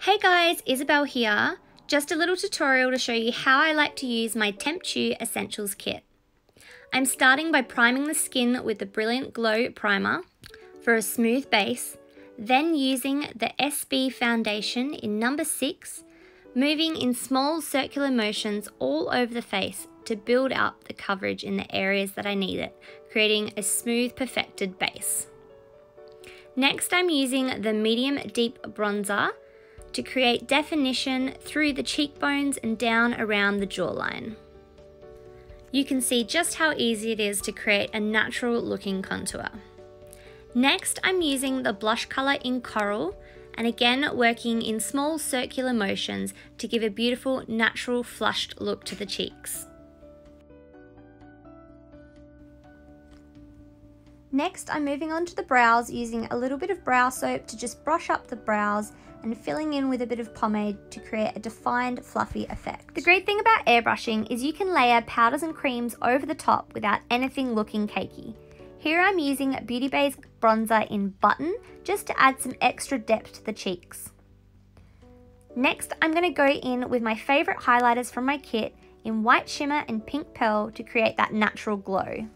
Hey guys, Isabelle here. Just a little tutorial to show you how I like to use my TEMPTU Essentials kit. I'm starting by priming the skin with the Brilliant Glow Primer for a smooth base, then using the SB foundation in number 6, moving in small circular motions all over the face to build up the coverage in the areas that I need it, creating a smooth, perfected base. Next, I'm using the Medium Deep Bronzer to create definition through the cheekbones and down around the jawline. You can see just how easy it is to create a natural looking contour. Next, I'm using the blush colour in Coral and again working in small circular motions to give a beautiful natural flushed look to the cheeks. Next, I'm moving on to the brows using a little bit of brow soap to just brush up the brows and filling in with a bit of pomade to create a defined fluffy effect. The great thing about airbrushing is you can layer powders and creams over the top without anything looking cakey. Here I'm using Beauty Bay's bronzer in Button just to add some extra depth to the cheeks. Next, I'm going to go in with my favourite highlighters from my kit in White Shimmer and Pink Pearl to create that natural glow.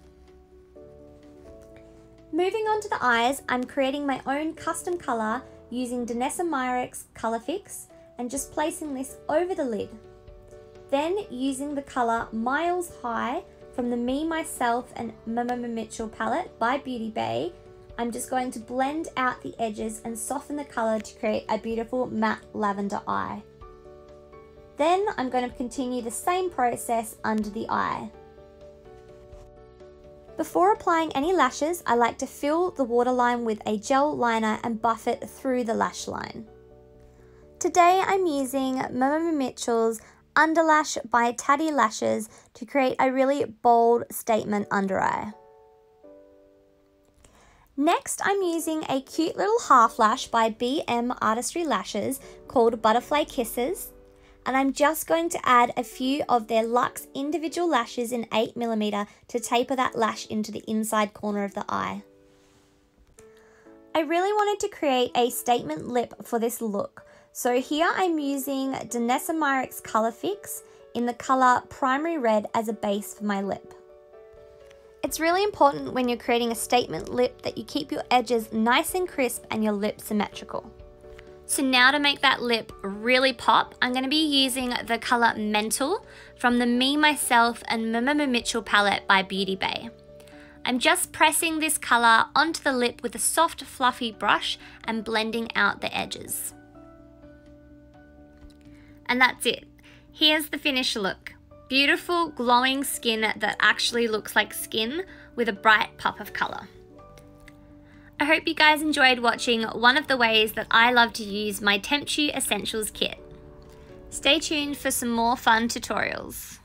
Moving on to the eyes, I'm creating my own custom colour using Danessa Myricks Colour Fix and just placing this over the lid. Then using the colour Miles High from the Me, Myself and Mama Mitchell palette by Beauty Bay, I'm just going to blend out the edges and soften the colour to create a beautiful matte lavender eye. Then I'm going to continue the same process under the eye. Before applying any lashes, I like to fill the waterline with a gel liner and buff it through the lash line. Today I'm using Mama Mitchell's Underlash by Taddy Lashes to create a really bold statement under eye. Next, I'm using a cute little half lash by BM Artistry Lashes called Butterfly Kisses. And I'm just going to add a few of their luxe individual lashes in 8mm to taper that lash into the inside corner of the eye. I really wanted to create a statement lip for this look, so here I'm using Danessa Myricks Colour Fix in the colour Primary Red as a base for my lip. It's really important when you're creating a statement lip that you keep your edges nice and crisp and your lip symmetrical. So now to make that lip really pop, I'm going to be using the colour Mental from the Me, Myself and Mama Mitchell palette by Beauty Bay. I'm just pressing this colour onto the lip with a soft fluffy brush and blending out the edges. And that's it. Here's the finished look. Beautiful glowing skin that actually looks like skin with a bright pop of colour. I hope you guys enjoyed watching one of the ways that I love to use my TEMPTU Essentials kit. Stay tuned for some more fun tutorials.